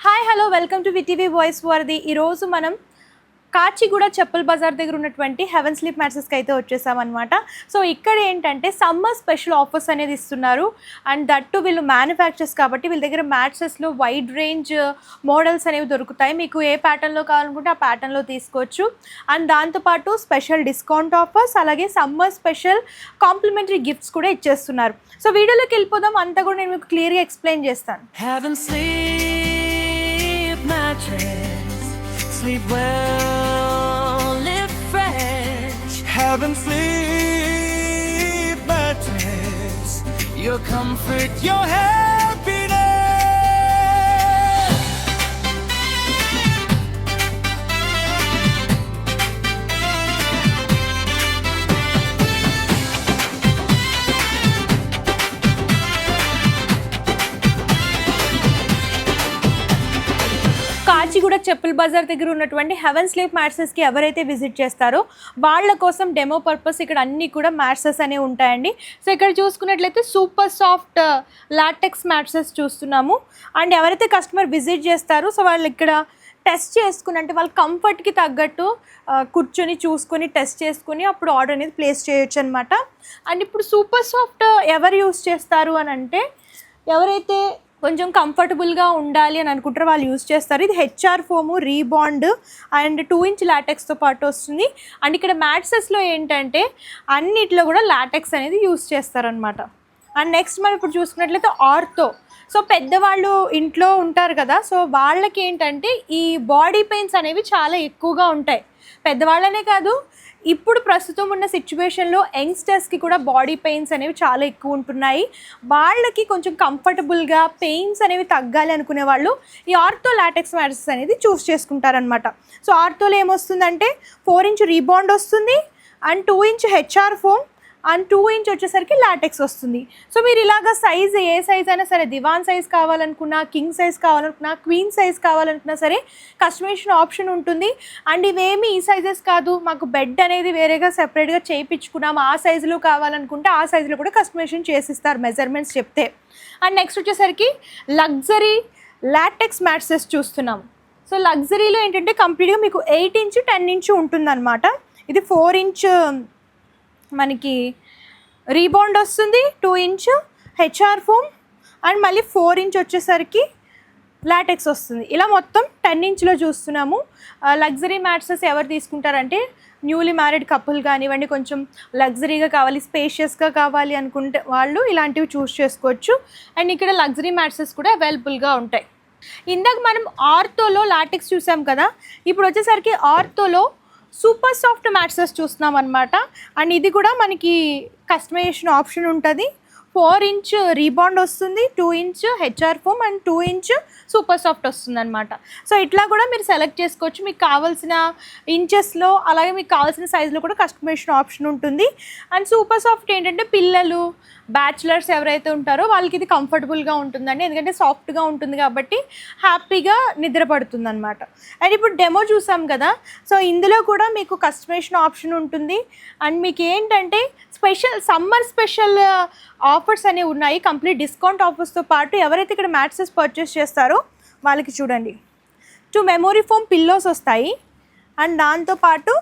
Hi hello welcome to VTV voice వారిది. ఈరోజు మనం కాచిగూడ చెప్పుల బజార్ దగ్గర ఉన్నటువంటి హెవెన్ స్లీప్ మ్యాట్రెస్కి అయితే వచ్చేసామన్నమాట. సో ఇక్కడ ఏంటంటే సమ్మర్ స్పెషల్ ఆఫర్స్ అనేది ఇస్తున్నారు. అండ్ దట్టు వీళ్ళు మ్యానుఫ్యాక్చర్స్ కాబట్టి వీళ్ళ దగ్గర మ్యాట్రెస్లో వైడ్ రేంజ్ మోడల్స్ అనేవి దొరుకుతాయి. మీకు ఏ ప్యాటర్న్లో కావాలనుకుంటే ఆ ప్యాటర్న్లో తీసుకోవచ్చు. అండ్ దాంతోపాటు స్పెషల్ డిస్కౌంట్ ఆఫర్స్, అలాగే సమ్మర్ స్పెషల్ కాంప్లిమెంటరీ గిఫ్ట్స్ కూడా ఇచ్చేస్తున్నారు. సో వీడియోలోకి వెళ్ళిపోదాం, అంతా కూడా నేను మీకు క్లియర్గా ఎక్స్ప్లెయిన్ చేస్తాను. Mattress, sleep well, live fresh. Heaven Sleep Mattress, your comfort, your happiness. Kachiguda చెప్పుల బజార్ దగ్గర ఉన్నటువంటి హెవెన్ స్లీప్ మ్యాట్రెస్కి ఎవరైతే విజిట్ చేస్తారో వాళ్ళ కోసం డెమో పర్పస్ ఇక్కడ అన్నీ కూడా మ్యాట్రెస్ అనేవి ఉంటాయండి. సో ఇక్కడ చూసుకున్నట్లయితే సూపర్ సాఫ్ట్ లాటెక్స్ మ్యాట్రెస్ చూస్తున్నాము. అండ్ ఎవరైతే కస్టమర్ విజిట్ చేస్తారో సో వాళ్ళు ఇక్కడ టెస్ట్ చేసుకుని, అంటే వాళ్ళ కంఫర్ట్కి తగ్గట్టు కూర్చొని చూసుకొని టెస్ట్ చేసుకుని అప్పుడు ఆర్డర్ అనేది ప్లేస్ చేయొచ్చు అనమాట. అండ్ ఇప్పుడు సూపర్ సాఫ్ట్ ఎవరు యూస్ చేస్తారు అని అంటే, ఎవరైతే కొంచెం కంఫర్టబుల్గా ఉండాలి అని అనుకుంటారో వాళ్ళు యూస్ చేస్తారు. ఇది HR foam, rebond and 2 inch లాటెక్స్తో పాటు వస్తుంది. అండ్ ఇక్కడ మ్యాట్రెస్లో ఏంటంటే అన్నిట్లో కూడా లాటెక్స్ అనేది యూస్ చేస్తారనమాట. అండ్ నెక్స్ట్ మనం ఇప్పుడు చూసుకున్నట్లయితే ఆర్థో. సో పెద్దవాళ్ళు ఇంట్లో ఉంటారు కదా, సో వాళ్ళకి ఏంటంటే ఈ బాడీ పెయిన్స్ అనేవి చాలా ఎక్కువగా ఉంటాయి. పెద్దవాళ్ళనే కాదు, ఇప్పుడు ప్రస్తుతం ఉన్న సిచ్యువేషన్లో యంగ్స్టర్స్కి కూడా బాడీ పెయిన్స్ అనేవి చాలా ఎక్కువ ఉంటున్నాయి. వాళ్ళకి కొంచెం కంఫర్టబుల్గా పెయిన్స్ అనేవి తగ్గాలి అనుకునే వాళ్ళు ఈ ఆర్థో లాటెక్స్ మ్యాట్రెస్ అనేది చూస్ చేసుకుంటారనమాట. సో ఆర్థోలో ఏమొస్తుందంటే 4 ఇంచ్ రీబాండ్ వస్తుంది, and 2 inch HR foam, and 2 inch వచ్చేసరికి లాటెక్స్ వస్తుంది. సో మీరు ఇలాగ సైజ్ ఏ సైజ్ అయినా సరే, దివాన్ సైజ్ కావాలనుకున్నా, కింగ్ సైజ్ కావాలనుకున్నా, క్వీన్ సైజ్ కావాలనుకున్నా సరే కస్టమైజేషన్ ఆప్షన్ ఉంటుంది. అండ్ ఇవేమి ఈ సైజెస్ కాదు, మాకు బెడ్ అనేది వేరేగా సెపరేట్గా చేయించుకున్నాము, ఆ సైజులో కావాలనుకుంటే ఆ సైజులో కూడా కస్టమైజేషన్ చేసిస్తారు మెజర్మెంట్స్ చెప్తే. అండ్ నెక్స్ట్ వచ్చేసరికి లగ్జరీ లాటెక్స్ మ్యాట్రెస్ చూస్తున్నాం. సో లగ్జరీలో ఏంటంటే కంప్లీట్గా మీకు 8 ఇంచ్ 10 ఇంచ్ ఉంటుందన్నమాట. ఇది 4 ఇంచ్ మనకి రీబాండ్ వస్తుంది, 2 ఇంచ్ హెచ్ఆర్ ఫోమ్, అండ్ మళ్ళీ 4 ఇంచ్ వచ్చేసరికి లాటెక్స్ వస్తుంది. ఇలా మొత్తం 10 ఇంచ్లో చూస్తున్నాము. లగ్జరీ మ్యాట్రెస్ ఎవరు తీసుకుంటారంటే న్యూలీ మ్యారీడ్ కపుల్ కానివ్వండి, కొంచెం లగ్జరీగా కావాలి, స్పేషియస్గా కావాలి అనుకుంటే వాళ్ళు ఇలాంటివి చూస్ చేసుకోవచ్చు. అండ్ ఇక్కడ లగ్జరీ మ్యాట్రెస్ కూడా అవైలబుల్గా ఉంటాయి. ఇందాక మనం ఆర్థోలో లాటెక్స్ చూసాం కదా, ఇప్పుడు వచ్చేసరికి ఆర్థోలో సూపర్ సాఫ్ట్ మ్యాట్రెస్ చూస్తున్నాం అనమాట. అండ్ ఇది కూడా మనకి కస్టమైజేషన్ ఆప్షన్ ఉంటుంది. 4 ఇంచ్ రీబాండ్ వస్తుంది, 2 inch HR foam, and 2 inch super soft వస్తుంది అనమాట. సో ఇట్లా కూడా మీరు సెలెక్ట్ చేసుకోవచ్చు మీకు కావాల్సిన ఇంచెస్లో, అలాగే మీకు కావాల్సిన సైజులో కూడా కస్టమైజేషన్ ఆప్షన్ ఉంటుంది. అండ్ సూపర్ సాఫ్ట్ ఏంటంటే పిల్లలు, బ్యాచులర్స్ ఎవరైతే ఉంటారో వాళ్ళకి ఇది కంఫర్టబుల్గా ఉంటుందండి, ఎందుకంటే సాఫ్ట్గా ఉంటుంది కాబట్టి హ్యాపీగా నిద్రపడుతుంది అనమాట. అండ్ ఇప్పుడు డెమో చూసాం కదా, సో ఇందులో కూడా మీకు కస్టమైజేషన్ ఆప్షన్ ఉంటుంది. అండ్ మీకు ఏంటంటే సమ్మర్ స్పెషల్ ఆఫర్స్ అనేవి ఉన్నాయి, కంప్లీట్ డిస్కౌంట్ ఆఫర్స్తో పాటు. ఎవరైతే ఇక్కడ మ్యాట్రెస్ పర్చేస్ చేస్తారో వాళ్ళకి చూడండి 2 మెమోరీ ఫోమ్ పిల్లోస్ వస్తాయి. అండ్ దాంతోపాటు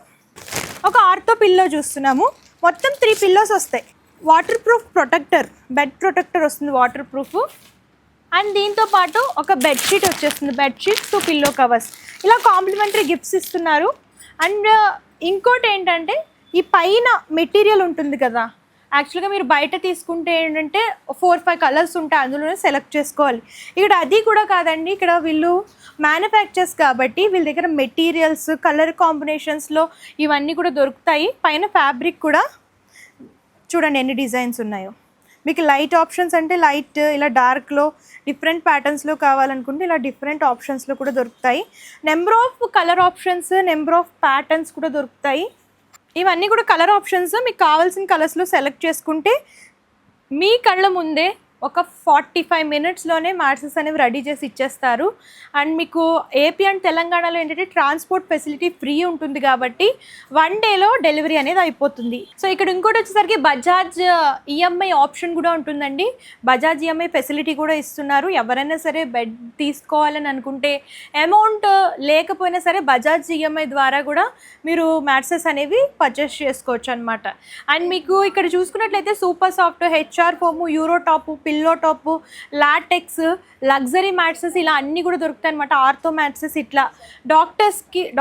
ఒక ఆర్థో పిల్లో చూస్తున్నాము. మొత్తం 3 పిల్లోస్ వస్తాయి. Water proof protector, bed protector వస్తుంది వాటర్ ప్రూఫ్. అండ్ దీంతోపాటు ఒక బెడ్షీట్ వచ్చేస్తుంది, బెడ్షీట్ 2 పిల్లో కవర్స్. ఇలా కాంప్లిమెంటరీ గిఫ్ట్స్ ఇస్తున్నారు. అండ్ ఇంకోటి ఏంటంటే ఈ పైన మెటీరియల్ ఉంటుంది కదా, యాక్చువల్గా మీరు బయట తీసుకుంటే ఏంటంటే 4-5 కలర్స్ ఉంటాయి, అందులోనే సెలెక్ట్ చేసుకోవాలి. ఇక్కడ అది కూడా కాదండి, ఇక్కడ వీళ్ళు మ్యానుఫ్యాక్చర్స్ కాబట్టి వీళ్ళ దగ్గర మెటీరియల్స్, కలర్ కాంబినేషన్స్లో ఇవన్నీ కూడా దొరుకుతాయి. పైన ఫ్యాబ్రిక్ కూడా చూడండి ఎన్ని డిజైన్స్ ఉన్నాయో. మీకు లైట్ ఆప్షన్స్ అంటే లైట్, ఇలా డార్క్లో డిఫరెంట్ ప్యాటర్న్స్లో కావాలనుకుంటే ఇలా డిఫరెంట్ ఆప్షన్స్లో కూడా దొరుకుతాయి. Number of colour options, number of patterns కూడా దొరుకుతాయి. ఇవన్నీ కూడా కలర్ ఆప్షన్స్, మీకు కావాల్సిన కలర్స్లో సెలెక్ట్ చేసుకుంటే మీ కళ్ళ ముందే ఒక 45 మినిట్స్లోనే మ్యాట్రెసెస్ అనేవి రెడీ చేసి ఇచ్చేస్తారు. అండ్ మీకు ఏపీ అండ్ తెలంగాణలో ఏంటంటే ట్రాన్స్పోర్ట్ ఫెసిలిటీ ఫ్రీ ఉంటుంది కాబట్టి 1 డేలో డెలివరీ అనేది అయిపోతుంది. సో ఇక్కడ ఇంకోటి వచ్చేసరికి బజాజ్ ఈఎంఐ ఆప్షన్ కూడా ఉంటుందండి. బజాజ్ ఈఎంఐ ఫెసిలిటీ కూడా ఇస్తున్నారు. ఎవరైనా సరే బెడ్ తీసుకోవాలని అనుకుంటే అమౌంట్ లేకపోయినా సరే బజాజ్ ఈఎంఐ ద్వారా కూడా మీరు మ్యాట్రెసెస్ అనేవి పర్చేస్ చేసుకోవచ్చు అనమాట. అండ్ మీకు ఇక్కడ చూసుకున్నట్లయితే super soft, HR foam, euro top, pillow top, LaTeX, luxury mattresses ఇలా అన్నీ కూడా దొరుకుతాయి అనమాట. ఆర్థో మ్యాట్రెసెస్ ఇట్లా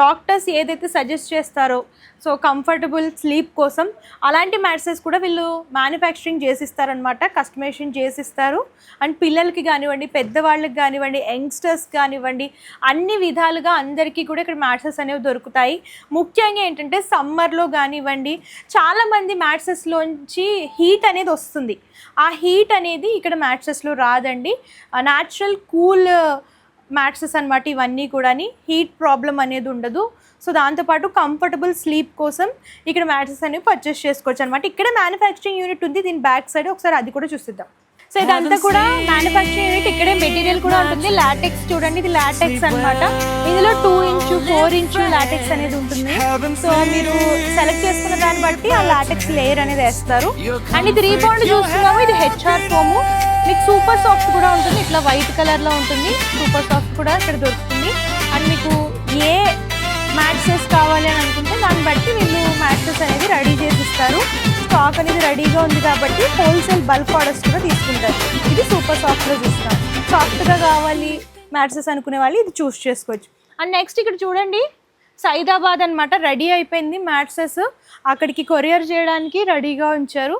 డాక్టర్స్ ఏదైతే సజెస్ట్ చేస్తారో సో కంఫర్టబుల్ స్లీప్ కోసం అలాంటి మ్యాట్రెసెస్ కూడా వీళ్ళు మ్యానుఫ్యాక్చరింగ్ చేసిస్తారనమాట, కస్టమైజేషన్ చేసిస్తారు. అండ్ పిల్లలకి కానివ్వండి, పెద్దవాళ్ళకి కానివ్వండి, యంగ్స్టర్స్ కానివ్వండి, అన్ని విధాలుగా అందరికీ కూడా ఇక్కడ మ్యాట్రెసెస్ అనేవి దొరుకుతాయి. ముఖ్యంగా ఏంటంటే సమ్మర్లో కానివ్వండి చాలామంది మ్యాట్రెసెస్లోంచి హీట్ అనేది వస్తుంది. ఆ హీట్ అనేది ఇక్కడ మ్యాట్రెసెస్లో రాదండి. న్యాచురల్ కూల్ మ్యాట్రెసెస్ అనమాట ఇవన్నీ కూడా, హీట్ ప్రాబ్లం అనేది ఉండదు. సో దాంతోపాటు కంఫర్టబుల్ స్లీప్ కోసం ఇక్కడ మ్యాట్రెసెస్ అనేవి పర్చేస్ చేసుకోవచ్చు అనమాట. ఇక్కడ మ్యానుఫ్యాక్చరింగ్ యూనిట్ ఉంది, దీని బ్యాక్ సైడ్ ఒకసారి అది కూడా చూసిద్దాం. సో ఇదంతా కూడా మ్యానుఫ్యాక్చరింగ్ యూనిట్. ఇక్కడే మెటీరియల్ కూడా ఉంటుంది. లాటెక్స్ చూడండి, ఇది లాటెక్స్ అనమాట. ఇందులో 2 ఇంచ్ 4 ఇంచ్ లాటెక్స్ అనేది ఉంటుంది. సో మీరు సెలెక్ట్ చేసుకున్న దాన్ని బట్టి ఆ లాటెక్స్ లేయర్ అనేది వేస్తారు. అండ్ ఇది రీబౌండ్ చూస్తున్నాము, ఇది హెచ్ఆర్ ఫోము. మీకు సూపర్ సాఫ్ట్ కూడా ఉంటుంది, ఇట్లా వైట్ కలర్లో ఉంటుంది. సూపర్ సాఫ్ట్ కూడా ఇక్కడ దొరుకుతుంది. అండ్ మీకు ఏ మ్యాట్రెసెస్ కావాలి అని అనుకుంటే దాన్ని బట్టి వీళ్ళు మ్యాట్రెసెస్ అనేది రెడీ చేసి ఇస్తారు. స్టాక్ అనేది రెడీగా ఉంది కాబట్టి హోల్సేల్ బల్క్ ఆర్డర్స్ కూడా తీసుకుంటారు. ఇది సూపర్ సాఫ్ట్లో చూస్తాం. సాఫ్ట్గా కావాలి మ్యాట్రెసెస్ అనుకునే వాళ్ళు ఇది చూస్ చేసుకోవచ్చు. అండ్ నెక్స్ట్ ఇక్కడ చూడండి, సైదాబాద్ అనమాట. రెడీ అయిపోయింది మ్యాట్రెసెస్, అక్కడికి కొరియర్ చేయడానికి రెడీగా ఉంచారు.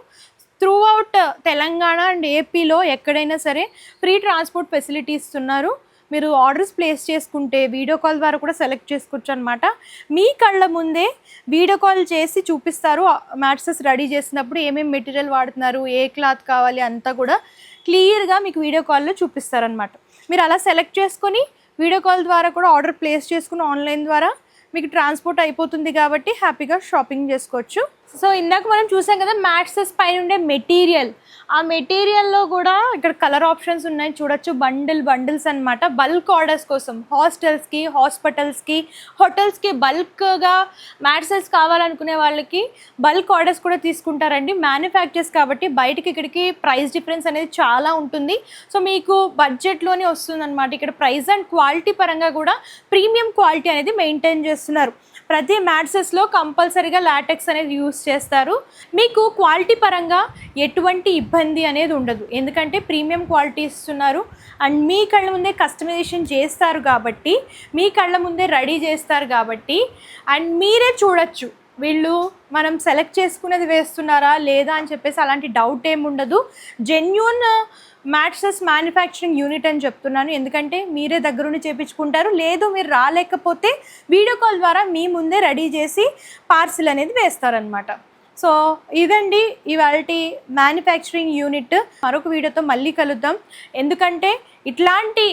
త్రూ అవుట్ తెలంగాణ అండ్ ఏపీలో ఎక్కడైనా సరే ఫ్రీ ట్రాన్స్పోర్ట్ ఫెసిలిటీ ఇస్తున్నారు. మీరు ఆర్డర్స్ ప్లేస్ చేసుకుంటే వీడియో కాల్ ద్వారా కూడా సెలెక్ట్ చేసుకోవచ్చు అనమాట. మీ కళ్ళ ముందే వీడియో కాల్ చేసి చూపిస్తారు. మ్యాట్రెసెస్ రెడీ చేసినప్పుడు ఏమేమి మెటీరియల్ వాడుతున్నారు, ఏ క్లాత్ కావాలి అంతా కూడా క్లియర్గా మీకు వీడియో కాల్లో చూపిస్తారనమాట. మీరు అలా సెలెక్ట్ చేసుకొని వీడియో కాల్ ద్వారా కూడా ఆర్డర్ ప్లేస్ చేసుకుని ఆన్లైన్ ద్వారా మీకు ట్రాన్స్పోర్ట్ అయిపోతుంది కాబట్టి హ్యాపీగా షాపింగ్ చేసుకోవచ్చు. సో ఇందాక మనం చూసాం కదా మ్యాట్రెసెస్ పైన ఉండే మెటీరియల్, ఆ మెటీరియల్లో కూడా ఇక్కడ కలర్ ఆప్షన్స్ ఉన్నాయి చూడొచ్చు. బండిల్స్ అనమాట. బల్క్ ఆర్డర్స్ కోసం హాస్టల్స్కి, హాస్పిటల్స్కి, హోటల్స్కి బల్క్గా మ్యాట్రెసెస్ కావాలనుకునే వాళ్ళకి బల్క్ ఆర్డర్స్ కూడా తీసుకుంటారండి. మ్యానుఫ్యాక్చర్స్ కాబట్టి బయటకి ఇక్కడికి ప్రైస్ డిఫరెన్స్ అనేది చాలా ఉంటుంది. సో మీకు బడ్జెట్లోనే వస్తుందన్నమాట. ఇక్కడ ప్రైస్ అండ్ క్వాలిటీ పరంగా కూడా ప్రీమియం క్వాలిటీ అనేది మెయింటైన్ చేస్తున్నారు. ప్రతి మ్యాట్రెసెస్లో కంపల్సరీగా లాటెక్స్ అనేది యూస్ చేస్తారు. మీకు క్వాలిటీ పరంగా ఎటువంటి ఇబ్బంది అనేది ఉండదు, ఎందుకంటే ప్రీమియం క్వాలిటీ ఇస్తున్నారు. అండ్ మీ కళ్ళ ముందే కస్టమైజేషన్ చేస్తారు కాబట్టి, మీ కళ్ళ ముందే రెడీ చేస్తారు కాబట్టి, అండ్ మీరే చూడొచ్చు వీళ్ళు మనం సెలెక్ట్ చేసుకునేది వేస్తున్నారా లేదా అని చెప్పేసి అలాంటి డౌట్ ఏమి ఉండదు. జెన్యూన్ మ్యాట్రెసెస్ మ్యానుఫ్యాక్చరింగ్ యూనిట్ అని చెప్తున్నాను, ఎందుకంటే మీరే దగ్గరుండి చేయించుకుంటారు. లేదు మీరు రాలేకపోతే వీడియో కాల్ ద్వారా మీ ముందే రెడీ చేసి పార్సిల్ అనేది వేస్తారనమాట. సో ఇదండి ఇవాల్టి మ్యానుఫ్యాక్చరింగ్ యూనిట్. మరొక వీడియోతో మళ్ళీ కలుద్దాం. ఎందుకంటే ఇట్లాంటి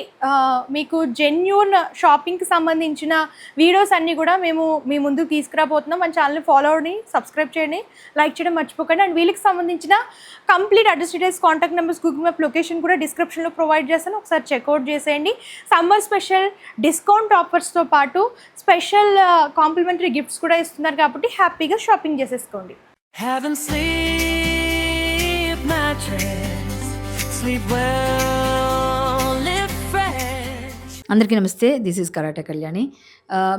మీకు జెన్యూన్ షాపింగ్కి సంబంధించిన వీడియోస్ అన్నీ కూడా మేము మీ ముందుకు తీసుకురాబోతున్నాం. మన ఛానల్ని ఫాలో అవ్వండి, సబ్స్క్రైబ్ చేయండి, లైక్ చేయడం మర్చిపోకండి. అండ్ వీళ్ళకి సంబంధించిన complete address details, contact numbers, Google map location కూడా డిస్క్రిప్షన్లో ప్రొవైడ్ చేస్తాను, ఒకసారి చెక్అవుట్ చేసేయండి. సమ్మర్ స్పెషల్ డిస్కౌంట్ ఆఫర్స్తో పాటు స్పెషల్ కాంప్లిమెంటరీ గిఫ్ట్స్ కూడా ఇస్తున్నారు కాబట్టి హ్యాపీగా షాపింగ్ చేసేసుకోండి. Heaven sleep mattress, sleep well, live fresh. అందరికీ నమస్తే, దిస్ ఈజ్ కరాటే కళ్యాణి.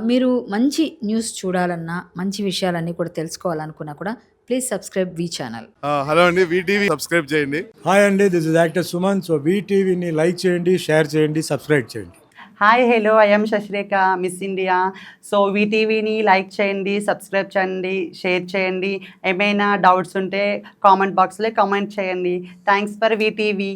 మీరు మంచి న్యూస్ చూడాలన్నా, మంచి విషయాలన్నీ కూడా తెలుసుకోవాలనుకున్నా కూడా please subscribe the channel. Hello అండి, వీటీవీ సబ్స్క్రైబ్ చేయండి. హాయ్ అండి, this is actor Suman. So వీటీవీని లైక్ చేయండి, షేర్ చేయండి, సబ్స్క్రైబ్ చేయండి. Hi hello, I'm Shashirekha, Miss India. So వీటీవీని లైక్ చేయండి, సబ్స్క్రైబ్ చేయండి, షేర్ చేయండి. ఏమైనా డౌట్స్ ఉంటే కామెంట్ బాక్స్లో కామెంట్ చేయండి. Thanks for VTV.